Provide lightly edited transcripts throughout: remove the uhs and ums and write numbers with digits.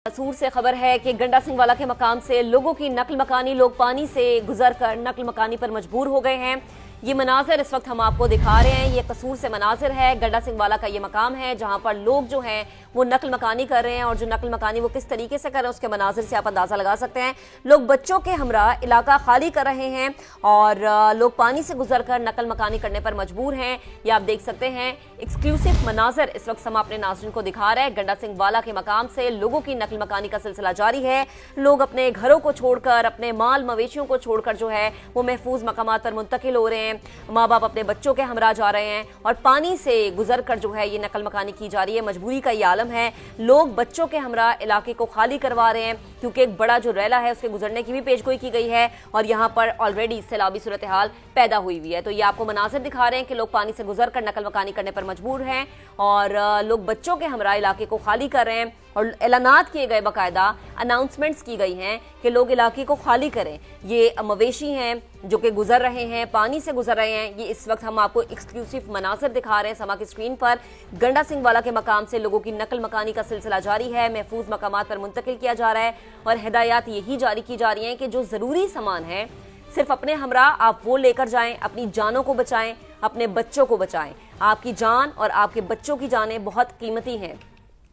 सूर से खबर है कि गंडा सिंह वाला के मकाम से लोगों की नकल मकानी, लोग पानी से गुजरकर नकल मकानी पर मजबूर हो गए हैं। ये मनाजिर इस वक्त हम आपको दिखा रहे हैं। ये कसूर से मनाजिर है, गंडा सिंह वाला का ये मकाम है जहां पर लोग जो हैं वो नकल मकानी कर रहे हैं और जो नकल मकानी वो किस तरीके से कर रहे हैं उसके मनाजिर से आप अंदाजा लगा सकते हैं। लोग बच्चों के हमरा इलाका खाली कर रहे हैं और लोग पानी से गुजरकर नकल मकानी करने पर मजबूर हैं। ये आप देख सकते हैं, एक्सक्लूसिव मनाजिर इस वक्त हम अपने नाज़रीन को दिखा रहे हैं। गंडा सिंह वाला के मकाम से लोगों की नकल मकानी का सिलसिला जारी है। लोग अपने घरों को छोड़कर, अपने माल मवेशियों को छोड़कर जो है वो महफूज मकामात पर मुंतकिल हो रहे हैं। माँ बाप अपने बच्चों के हमरा जा रहे हैं और पानी से गुजर कर जो है ये नकल मकानी की जा रही है। मजबूरी का ये आलम है, लोग बच्चों के हमरा इलाके को खाली करवा रहे हैं क्योंकि एक बड़ा जो रैला है उसके गुजरने की भी पेशगोई की गई है और यहाँ पर ऑलरेडी सैलाबी सूरत हाल पैदा हुई हुई है। तो ये आपको मनाजिर दिखा रहे हैं कि लोग पानी से गुजर कर नकल मकानी करने पर मजबूर हैं और लोग बच्चों के हमरा इलाके को खाली कर रहे हैं और ऐलानात किए गए, बाकायदा अनाउंसमेंट्स की गई हैं कि लोग इलाके को खाली करें। ये मवेशी हैं जो कि गुजर रहे हैं, पानी से गुजर रहे हैं। ये इस वक्त हम आपको एक्सक्लूसिव मनासिर दिखा रहे हैं समा की स्क्रीन पर। गंडा सिंह वाला के मकाम से लोगों की नकल मकानी का सिलसिला जारी है, महफूज मकामात पर मुंतकिल किया जा रहा है और हिदायत यही जारी की जा रही हैं कि जो ज़रूरी सामान है सिर्फ अपने हमरा आप वो लेकर जाएं, अपनी जानों को बचाएं, अपने बच्चों को बचाएं। आपकी जान और आपके बच्चों की जानें बहुत कीमती हैं।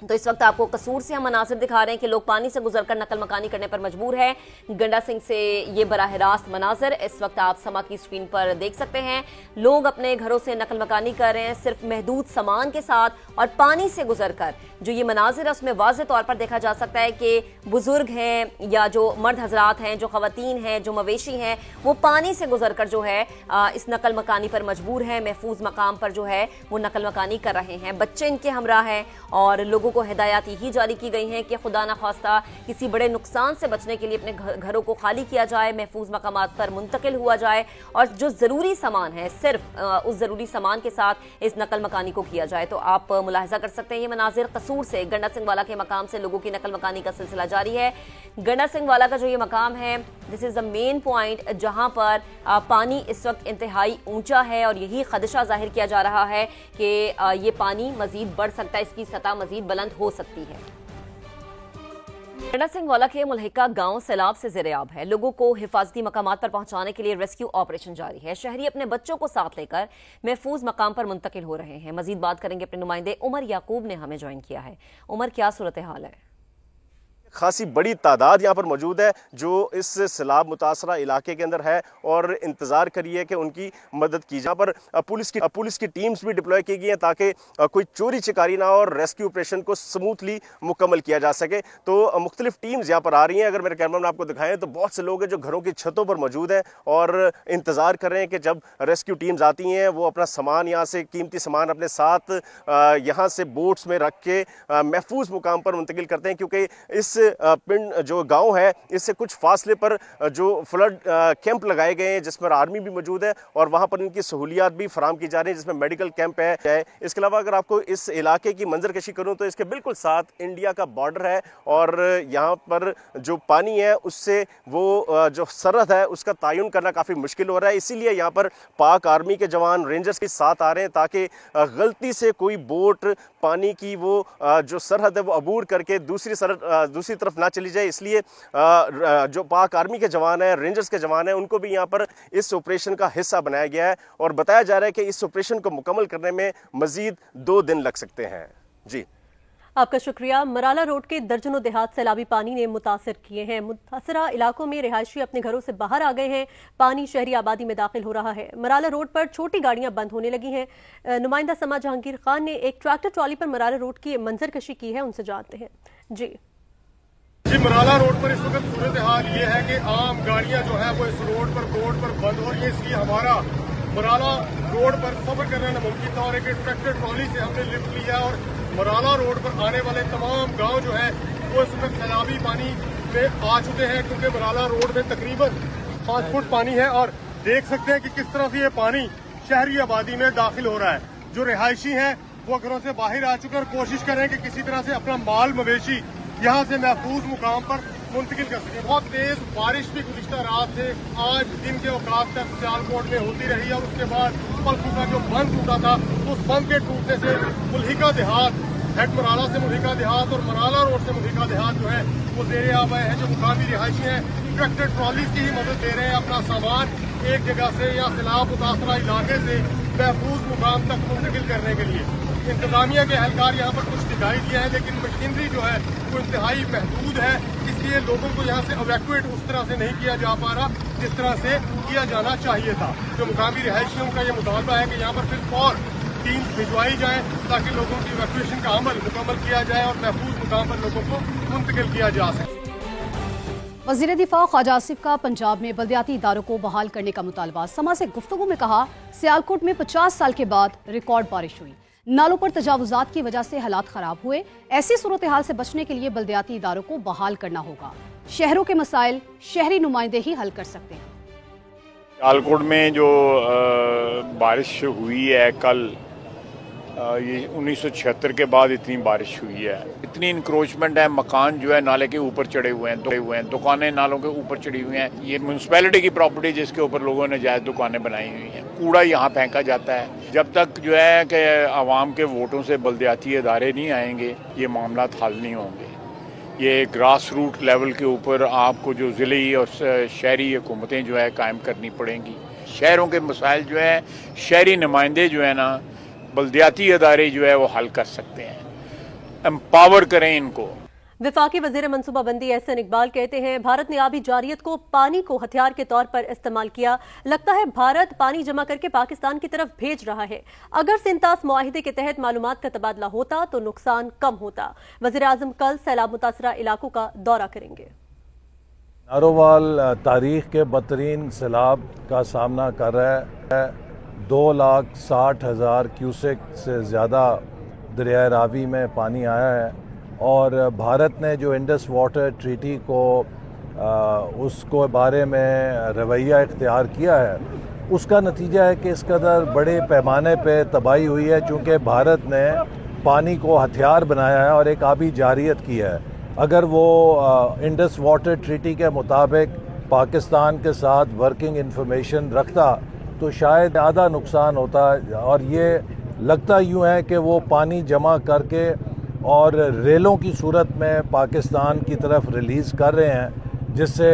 तो इस वक्त आपको कसूर से हम मनासिर दिखा रहे हैं कि लोग पानी से गुजरकर नकल मकानी करने पर मजबूर है। गंडा सिंह से ये बराह रास्त मनासिर इस वक्त आप समा की स्क्रीन पर देख सकते हैं। लोग अपने घरों से नकल मकानी कर रहे हैं सिर्फ महदूद सामान के साथ और पानी से गुजरकर। जो ये मनासिर है उसमें वाज़ेह तौर पर देखा जा सकता है कि बुजुर्ग हैं या जो मर्द हजरात हैं, जो खवातीन हैं, जो मवेशी हैं, वो पानी से गुजरकर जो है इस नकल मकानी पर मजबूर हैं। महफूज मकाम पर जो है वो नकल मकानी कर रहे हैं। बच्चे इनके हमरा हैं और लोगों को हिदायत यही जारी की गई हैं कि खुदा न खास्ता किसी बड़े नुकसान से बचने के लिए अपने घरों को खाली किया जाए, महफूज मकामात पर मुंतकिल हुआ जाए और जो ज़रूरी सामान है सिर्फ उस ज़रूरी सामान के साथ इस नकल मकानी को किया जाए। तो आप मुलाहिजा कर सकते हैं ये मनाजिर कसूर से गंडा सिंह वाला के मकाम से लोगों की नकल मकानी का सिलसिला जारी है। गंडा सिंह वाला का जो ये मकाम है, this is the main point जहाँ पर पानी इस वक्त इंतहाई ऊंचा है और यही खदशा जाहिर किया जा रहा है कि ये पानी मजीद बढ़ सकता है, इसकी सतह मजीद बुलंद हो सकती है। गंडा सिंह वाला के मुल्हिका गांव सैलाब से ज़ेर-ए-आब है। लोगों को हिफाजती मकामात पर पहुंचाने के लिए रेस्क्यू ऑपरेशन जारी है। शहरी अपने बच्चों को साथ लेकर महफूज मकाम पर मुंतकिल हो रहे हैं। मजीद बात करेंगे अपने नुमाइंदे उमर याकूब ने हमें ज्वाइन किया है। उमर, क्या सूरत हाल है? खासी बड़ी तादाद यहाँ पर मौजूद है जो इस सैलाब मुतासरा इलाके के अंदर है और इंतज़ार करिए कि उनकी मदद की जाए। पर पुलिस की टीम्स भी डिप्लॉय की गई हैं ताकि कोई चोरी चिकारी ना हो और रेस्क्यू ऑपरेशन को स्मूथली मुकम्मल किया जा सके। तो मुख्तलिफ टीम्स यहाँ पर आ रही हैं। अगर मेरे कैमरा में आपको दिखाएं तो बहुत से लोग हैं जो घरों की छतों पर मौजूद हैं और इंतज़ार कर रहे हैं कि जब रेस्क्यू टीम्स आती हैं वो अपना सामान यहाँ से, कीमती सामान अपने साथ यहाँ से बोट्स में रख के महफूज मुकाम पर मुंतकिल करते हैं, क्योंकि इस पिंड जो गांव है इससे कुछ फासले पर जो फ्लड कैंप लगाए गए हैं जिसमें आर्मी भी मौजूद है और वहां पर इनकी सहूलियात भी फराम की जा रही है जिसमें मेडिकल कैंप है। इसके अलावा अगर आपको इस इलाके की मंजरकशी करूं तो इसके बिल्कुल साथ इंडिया का बॉर्डर है और यहाँ पर जो पानी है उससे वो जो सरहद है उसका तयन करना काफ़ी मुश्किल हो रहा है। इसीलिए यहाँ पर पाक आर्मी के जवान, रेंजर्स के साथ आ रहे हैं ताकि गलती से कोई बोट पानी की वो जो सरहद है वो अबूर करके दूसरी तरफ ना चली जाए। इसलिए जो पाक आर्मी के जवान हैं, रेंजर्स के जवान हैं, उनको भी यहाँ पर इस ऑपरेशन का हिस्सा बनाया गया है और बताया जा रहा है कि इस ऑपरेशन को मुकम्मल करने में मजीद 2 दिन लग सकते हैं। जी, आपका शुक्रिया। मराला रोड के दर्जनों देहात सैलाबी पानी ने मुतासर किए हैं। मुतासरा इलाकों में रिहायशी अपने घरों से बाहर आ गए हैं। पानी शहरी आबादी में दाखिल हो रहा है। मराला रोड पर छोटी गाड़ियां बंद होने लगी हैं। नुमाइंदा समा जहांगीर खान ने एक ट्रैक्टर ट्रॉली पर मराला रोड की मंजरकशी की है, उनसे जानते हैं। जी, मराला रोड पर इस वक्त सूरत हाल ये है कि आम गाड़ियां जो है वो इस रोड पर बंद हो रही है। इसलिए हमारा मराला रोड पर सफर करना नामुमकिन था और एक ट्रैक्टर ट्रॉली से हमने लिफ्ट लिया और मराला रोड पर आने वाले तमाम गांव जो है वो इस वक्त सैलाबी पानी में आ चुके हैं, क्योंकि मराला रोड में तकरीबन 5 फुट पानी है और देख सकते हैं कि किस तरह से ये पानी शहरी आबादी में दाखिल हो रहा है। जो रिहायशी हैं वो घरों से बाहर आ चुके और कोशिश करें कि किसी तरह से अपना माल मवेशी यहाँ से महफूज मुकाम पर मुंतकिल कर सके। बहुत तेज बारिश भी गुज़िश्ता रात से आज दिन के औकात तक सियालकोट में होती रही है और उसके बाद पलकू का जो बंद टूटा था उस बंद के टूटने से मुल्हिका देहात हेड मराला से मुल्हिका देहात और मराला रोड से मुल्हिका देहात जो है वो ज़ेरे आब आए हैं। जो मुकामी रिहायशी हैं ट्रैक्टर ट्रॉलीज की ही मदद दे रहे हैं अपना सामान एक जगह से या सैलाब मुतासरा इलाके से महफूज मुकाम तक मुंतकिल करने के लिए। इंतजामिया के एहलकार यहाँ पर कुछ दिखाई दिया है, लेकिन मशीनरी जो है वो इंतहाई महदूद है, इसलिए लोगों को यहाँ से इवैक्यूएट उस तरह से नहीं किया जा पा रहा जिस तरह से किया जाना चाहिए था। जो मुकामी रिहायशियों का ये मुतालबा है कि यहाँ पर फिर और टीम्स भिजवाई जाएं ताकि लोगों की इवैक्यूएशन का अमल मुकम्मल किया जाए और महफूज मुकाम पर लोगों को मुंतकिल किया जा सके। वज़ीर दिफा ख्वाजा आसिफ का पंजाब में बल्दियाती इदारों को बहाल करने का मुतालबा। समा से गुफ्तगू में कहा, सियालकोट में 50 साल के बाद रिकॉर्ड बारिश हुई, नालों पर तजावुजात की वजह से हालात खराब हुए। ऐसी सूरत हाल से बचने के लिए बल्दियाती इदारों को बहाल करना होगा। शहरों के मसाइल शहरी नुमाइंदे ही हल कर सकते हैं। सियालकोट में जो बारिश हुई है कल, ये 1976 के बाद इतनी बारिश हुई है, इतनी इंक्रोचमेंट है, मकान जो है नाले के ऊपर चढ़े हुए हैं, दुकानें नालों के ऊपर चढ़ी हुई हैं। ये म्यूनसिपैलिटी की प्रॉपर्टी जिसके ऊपर लोगों ने जायज़ दुकानें बनाई हुई हैं। कूड़ा यहाँ फेंका जाता है। जब तक जो है कि आवाम के वोटों से बल्दियाती इदारे नहीं आएंगे ये मामला हल नहीं होंगे। ये ग्रास रूट लेवल के ऊपर आपको जो ज़िली और शहरी हुकूमतें जो है कायम करनी पड़ेंगी। शहरों के मसाइल जो है शहरी नुमाइंदे जो है ना, बल्दियाती इदारे जो है वो हल कर सकते हैं। एम्पावर करें इनको। वफाकी वज़ीर मनसूबाबंदी एहसन इकबाल कहते हैं, भारत ने आबी जारियत को पानी को हथियार के तौर पर इस्तेमाल किया। लगता है भारत पानी जमा करके पाकिस्तान की तरफ भेज रहा है। अगर सिंतास मुआहिदे के तहत मालूमात का तबादला होता तो नुकसान कम होता। वज़ीर आज़म कल सैलाब मुतासरा इलाकों का दौरा करेंगे। नारोवाल तारीख के बदतरीन सैलाब का सामना कर रहा है। 2,60,000 क्यूसेक से ज़्यादा दरिया रावी में पानी आया है और भारत ने जो इंडस वाटर ट्रीटी को उसको बारे में रवैया इख्तियार किया है, उसका नतीजा है कि इस कदर बड़े पैमाने पे तबाही हुई है, चूँकि भारत ने पानी को हथियार बनाया है और एक आबी जारियत की है। अगर वो इंडस वाटर ट्रीटी के मुताबिक पाकिस्तान के साथ वर्किंग इंफॉर्मेशन रखता तो शायद आधा नुकसान होता। और ये लगता यूँ है कि वो पानी जमा करके और रेलों की सूरत में पाकिस्तान की तरफ रिलीज़ कर रहे हैं, जिससे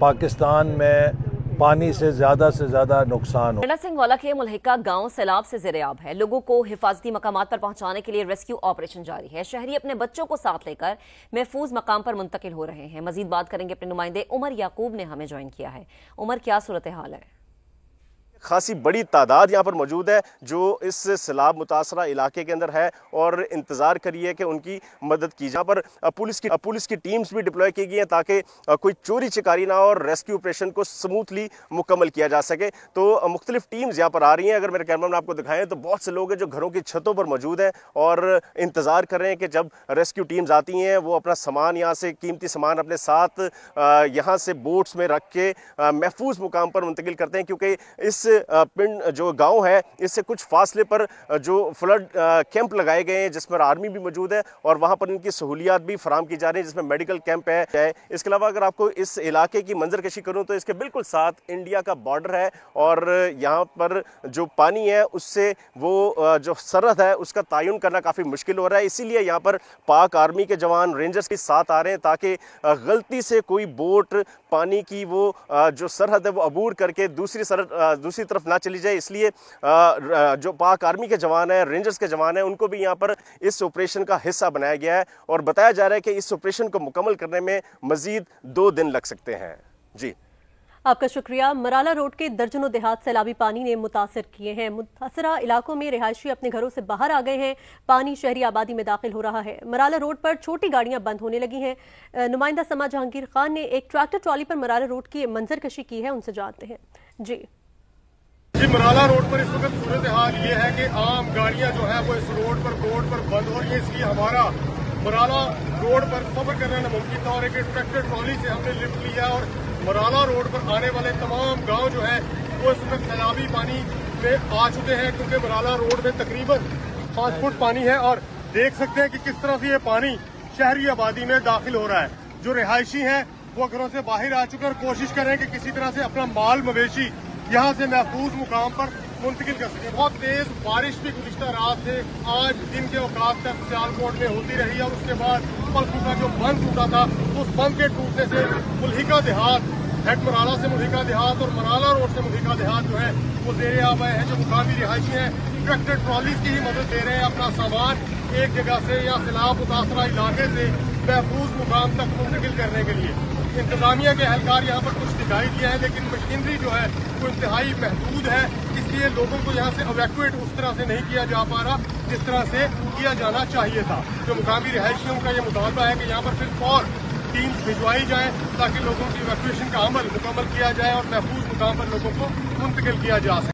पाकिस्तान में पानी से ज़्यादा नुकसान हो। गंडा सिंह वाला के मुल्हिका गांव सैलाब से ज़ेरे-आब है। लोगों को हिफाजती मकामात पर पहुंचाने के लिए रेस्क्यू ऑपरेशन जारी है। शहरी अपने बच्चों को साथ लेकर महफूज मकाम पर मुंतकिल हो रहे हैं। मजीद बात करेंगे अपने नुमाइंदे उमर याकूब ने हमें ज्वाइन किया है। उमर, क्या सूरत हाल है? खासी बड़ी तादाद यहाँ पर मौजूद है जो इस सैलाब मुतासरा इलाके के अंदर है और इंतज़ार करिए कि उनकी मदद की जाए। पर पुलिस की टीम्स भी डिप्लॉय की गई हैं ताकि कोई चोरी चिकारी ना हो और रेस्क्यू ऑपरेशन को स्मूथली मुकम्मल किया जा सके। तो मुख्तलिफ टीम्स यहाँ पर आ रही हैं। अगर मेरे कैमरा में आपको दिखाएं तो बहुत से लोग हैं जो घरों की छतों पर मौजूद हैं और इंतज़ार कर रहे हैं कि जब रेस्क्यू टीम्स आती हैं वो अपना सामान यहाँ से, कीमती सामान अपने साथ यहाँ से बोट्स में रख के महफूज मुकाम पर मुंतकिल करते हैं, क्योंकि इस पिंड जो गांव है इससे कुछ फासले पर जो फ्लड कैंप लगाए गए हैं जिसमें आर्मी भी मौजूद है और वहां पर इनकी सहूलियात भी फराम की जा रही है, जिसमें मेडिकल कैंप है। इसके अलावा अगर आपको इस इलाके की मंजरकशी करूं तो इसके बिल्कुल साथ इंडिया का बॉर्डर है और यहाँ पर जो पानी है उससे वो जो सरहद है उसका तयन करना काफ़ी मुश्किल हो रहा है। इसीलिए यहाँ पर पाक आर्मी के जवान, रेंजर्स के साथ आ रहे हैं ताकि गलती से कोई बोट पानी की वो जो सरहद है वो अबूर करके दूसरी तरफ ना चली जाए। इसलिए जो पाक आर्मी के जवान हैं, रेंजर्स के जवान हैं, उनको भी यहाँ पर इस ऑपरेशन का हिस्सा बनाया गया है और बताया जा रहा है कि इस ऑपरेशन को मुकम्मल करने में मजीद 2 दिन लग सकते हैं। जी, आपका शुक्रिया। मराला रोड के दर्जनों देहात सैलाबी पानी ने मुतासर किए हैं। मुतासरा इलाकों में रिहायशी अपने घरों से बाहर आ गए हैं। पानी शहरी आबादी में दाखिल हो रहा है। मराला रोड पर छोटी गाड़ियां बंद होने लगी हैं। नुमाइंदा समा जहांगीर खान ने एक ट्रैक्टर ट्रॉली पर मराला रोड की मंजरकशी की है, उनसे जानते हैं। जी, मराला रोड पर इस वक्त सूरत हाल ये है कि आम गाड़ियां जो है वो इस रोड पर बंद हो रही है। इसलिए हमारा मराला रोड पर सफर करना नामुमकिन था और एक ट्रैक्टर ट्रॉली से हमने लिफ्ट लिया और मराला रोड पर आने वाले तमाम गांव जो है वो इस वक्त सैलाबी पानी में आ चुके हैं, क्योंकि मराला रोड में तकरीबन 5 फुट पानी है और देख सकते हैं कि किस तरह से ये पानी शहरी आबादी में दाखिल हो रहा है। जो रिहायशी हैं वो घरों से बाहर आ चुके हैं और कोशिश करें कि किसी तरह से अपना माल मवेशी यहाँ से महफूज मुकाम पर मुंतकिल कर सके। बहुत तेज बारिश भी गुज़िश्ता रात से आज दिन के औकात तक सियालकोट में होती रही और उसके बाद पलसू का जो बंद टूटा था उस बंद के टूटने से मुल्हिका देहात, हेड मराला से मुल्हिका देहात और मराला रोड से मुल्हिका देहात जो है वो ज़ेरे आब आए हैं। जो मुकामी रिहायशी हैं ट्रैक्टर ट्रॉलीज की ही मदद दे रहे हैं अपना सामान एक जगह से या सैलाब मुतासरा इलाके से महफूज मुकाम तक मुंतकिल करने के लिए। इंतजामिया के एहलकार यहाँ पर कुछ दिखाई दिए हैं, लेकिन मशीनरी जो है वो इंतहाई महदूद है, इसलिए लोगों को यहाँ से इवैक्यूएट उस तरह से नहीं किया जा पा रहा जिस तरह से किया जाना चाहिए था। जो मुकामी रिहायशियों का ये मुतालबा है कि यहाँ पर सिर्फ और टीम्स भिजवाई जाएं ताकि लोगों की इवैक्यूएशन का अमल मुकम्मल किया जाए और महफूज मुकाम पर लोगों को मुंतकिल किया जा सके।